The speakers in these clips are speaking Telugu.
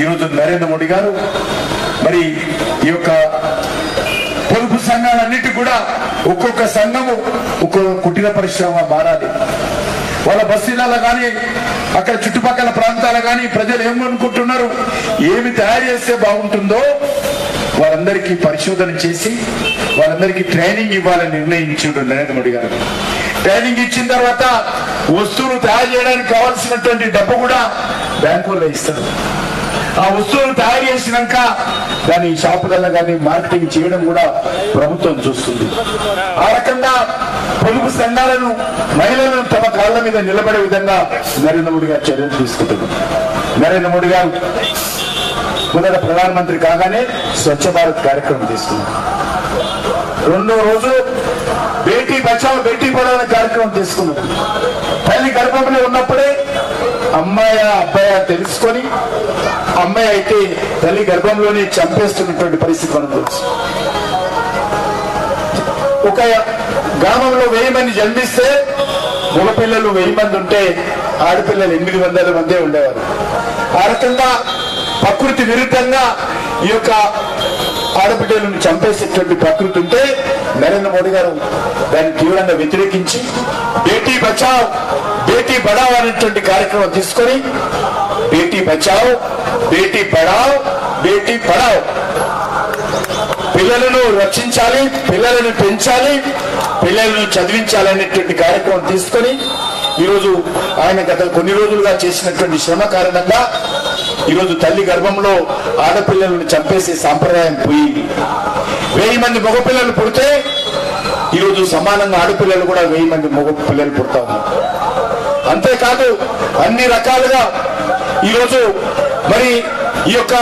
ఈరోజు నరేంద్ర మోడీ గారు మరి ఈ యొక్క పొదుపు సంఘాలన్నిటి కూడా ఒక్కొక్క సంఘము ఒక్కొక్క కుటీర పరిశ్రమ మారాలి. వాళ్ళ బస్తీలలో కానీ అక్కడ చుట్టుపక్కల ప్రాంతాలు కానీ ప్రజలు ఏమనుకుంటున్నారు, ఏమి తయారు చేస్తే బాగుంటుందో వాళ్ళందరికీ పరిశోధన చేసి వాళ్ళందరికీ ట్రైనింగ్ ఇవ్వాలని నిర్ణయించాడు నరేంద్ర మోడీ గారు. ట్రైనింగ్ ఇచ్చిన తర్వాత వస్తువులు తయారు చేయడానికి కావాల్సినటువంటి డబ్బు కూడా బ్యాంకుల్లో ఇస్తారు. ఆ వస్తువులు తయారు చేసినాక దాని షాపులలో కానీ మార్కెటింగ్ చేయడం కూడా ప్రభుత్వం చూస్తుంది. ఆ రకంగా పొదుపు సంఘాలను మహిళలను తమ కాళ్ళ మీద నిలబడే విధంగా నరేంద్ర మోడీ గారు చర్యలు తీసుకుంటున్నారు. నరేంద్ర మోడీ గారు మొదట ప్రధానమంత్రి కాగానే స్వచ్ఛ భారత్ కార్యక్రమం తీసుకున్నారు. రెండో రోజు బేటీ బచావ్ బేటీ పడావ్ అనే కార్యక్రమం తీసుకున్నారు. తల్లి గర్భంలో ఉన్నప్పుడే అమ్మాయి అబ్బాయి తెలుసుకొని అమ్మాయి అయితే తల్లి గర్భంలోనే చంపేస్తున్నటువంటి పరిస్థితి మనం తెలుసు. ఒక గ్రామంలో 1000 మంది జన్మిస్తే మగపిల్లలు 1000 మంది ఉంటే ఆడపిల్లలు 800 మందే ఉండేవారు. ఆ రకంగా ప్రకృతి విరుద్ధంగా ఈ యొక్క ఆడబిడ్డలను చంపేసేటువంటి ప్రకృతి ఉంటే నరేంద్ర మోడీ గారు దాన్ని తీవ్రంగా వ్యతిరేకించి బేటీ బచావ్ బేటీ పడావ్ అనేటువంటి కార్యక్రమం తీసుకొని బేటీ బచావ్ బేటీ పడావ్ బేటీ పడావ్ పిల్లలను రక్షించాలి, పిల్లలను పెంచాలి, పిల్లలను చదివించాలనేటువంటి కార్యక్రమం తీసుకొని ఈరోజు ఆయన గత కొన్ని రోజులుగా చేసినటువంటి శ్రమ కారణంగా ఈరోజు తల్లి గర్భంలో ఆడపిల్లలను చంపేసే సాంప్రదాయం పోయింది. 1000 మంది మగపిల్లలు పుడితే ఈరోజు సమానంగా ఆడపిల్లలు కూడా 1000 మంది మగపిల్లలు పుడతా ఉన్నారు. అంతేకాదు అన్ని రకాలుగా ఈరోజు మరి ఈ యొక్క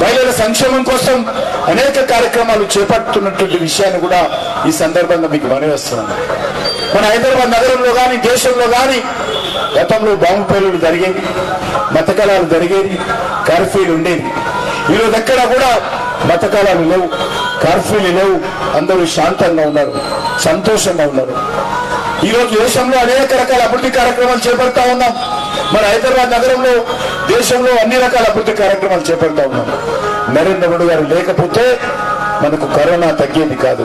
మహిళల సంక్షేమం కోసం అనేక కార్యక్రమాలు చేపడుతున్నటువంటి విషయాన్ని కూడా ఈ సందర్భంగా మీకు మనవేస్తున్నాను. మన హైదరాబాద్ నగరంలో కానీ దేశంలో కానీ గతంలో బాంబు పేలులు జరిగేవి, మతకళాలు జరిగేది, కర్ఫ్యూలు ఉండేది. ఈరోజు ఎక్కడ కూడా మతకళాలు లేవు, కర్ఫ్యూలు లేవు, అందరూ శాంతంగా ఉన్నారు, సంతోషంగా ఉన్నారు. ఈరోజు దేశంలో అనేక రకాల అభివృద్ధి కార్యక్రమాలు చేపడతా ఉన్నాం. మన హైదరాబాద్ నగరంలో దేశంలో అన్ని రకాల అభివృద్ధి కార్యక్రమాలు చేపడతా ఉన్నాం. నరేంద్ర మోడీ గారు లేకపోతే మనకు కరోనా తగ్గేది కాదు.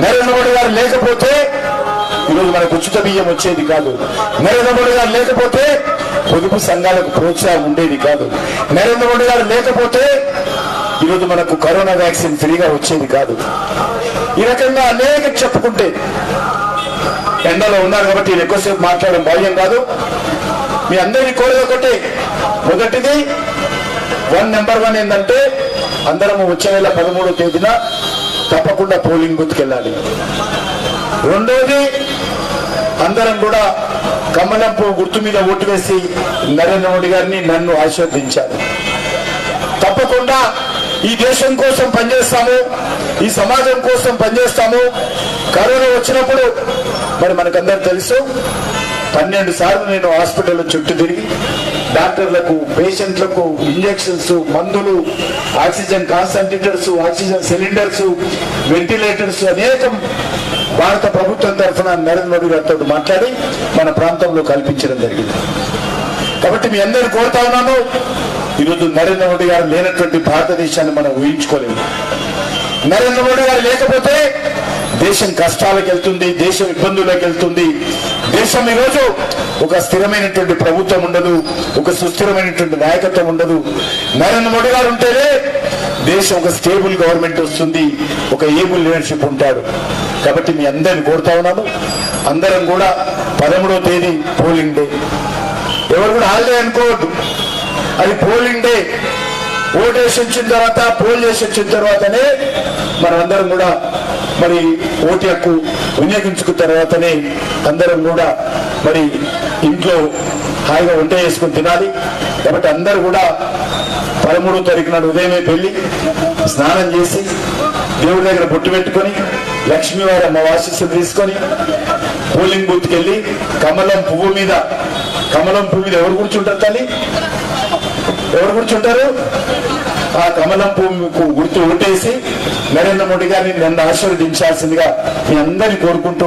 నరేంద్ర మోడీ గారు లేకపోతే ఈరోజు మనకు ఉచిత బియ్యం వచ్చేది కాదు. నరేంద్ర మోడీ గారు లేకపోతే పొదుపు సంఘాలకు ప్రోత్సాహం ఉండేది కాదు. నరేంద్ర మోడీ గారు లేకపోతే ఈరోజు మనకు కరోనా వ్యాక్సిన్ ఫ్రీగా వచ్చేది కాదు. ఈ రకంగా అనేక చెప్పుకుంటే ఎండలో ఉన్నారు కాబట్టి ఎక్కువసేపు మాట్లాడడం భావ్యం కాదు. మీ అందరినీ కోరేది ఒకటే, మొదటిది నెంబర్ 1 ఏంటంటే అందరము వచ్చే నెల 13వ తేదీన తప్పకుండా పోలింగ్ బూత్కి వెళ్ళాలి. రెండోది అందరం కూడా కమలం పువ్వు గుర్తు మీద ఓటు వేసి నరేంద్ర మోడీ గారిని నన్ను ఆశీర్వదించాలి. తప్పకుండా ఈ దేశం కోసం పనిచేస్తాము, ఈ సమాజం కోసం పనిచేస్తాము. కరోనా వచ్చినప్పుడు మరి మనకందరూ తెలుసు 12 సార్లు నేను హాస్పిటల్ చుట్టూ తిరిగి డాక్టర్లకు, పేషెంట్లకు ఇంజక్షన్స్, మందులు, oxygen concentrators, oxygen cylinders, ventilators అనేకం భారత ప్రభుత్వం తరఫున నరేంద్ర మోడీ గారితో మాట్లాడి మన ప్రాంతంలో కల్పించడం జరిగింది. కాబట్టి మీ అందరినీ కోరుతా ఉన్నాను, ఈరోజు నరేంద్ర మోడీ గారు లేనటువంటి భారతదేశాన్ని మనం ఊహించుకోలేము. నరేంద్ర మోడీ గారు లేకపోతే దేశం కష్టాలకు వెళ్తుంది, దేశం ఇబ్బందులకు వెళ్తుంది. దేశం ఈరోజు ఒక స్థిరమైనటువంటి ప్రభుత్వం ఉండదు, ఒక సుస్థిరమైనటువంటి నాయకత్వం ఉండదు. నరేంద్ర మోడీ గారు ఉంటేనే దేశం ఒక స్టేబుల్ గవర్నమెంట్ వస్తుంది, ఒక ఏబుల్ లీడర్షిప్ ఉంటాడు. కాబట్టి మీ అందరిని కోరుతా ఉన్నాను, అందరం కూడా 13వ తేదీ పోలింగ్ డే, ఎవరు కూడా హాలిడే అనుకోవద్దు, అది పోలింగ్ డే. ఓటు వేసి వచ్చిన తర్వాత, పోల్ చేసి వచ్చిన తర్వాతనే మనమందరం కూడా మరి ఓటు హక్కు వినియోగించుకున్న తర్వాతనే అందరం కూడా మరి ఇంట్లో హాయిగా వంట చేసుకుని తినాలి. కాబట్టి అందరూ కూడా 13వ తారీఖు నాడు ఉదయమే పెళ్లి స్నానం చేసి దేవుడి దగ్గర బొట్టు పెట్టుకొని లక్ష్మీవారి అమ్మ ఆశీస్సులు తీసుకొని పోలింగ్ బూత్కి వెళ్ళి కమలం పువ్వు మీద ఎవరు కూర్చుంటారు తల్లి, ఎవరు కూర్చుంటారు? ఆ కమలం పువ్వుకు గుర్తు ఓటేసి నరేంద్ర మోడీ గారిని నన్ను ఆశీర్వదించాల్సిందిగా మీ అందరినీ కోరుకుంటూ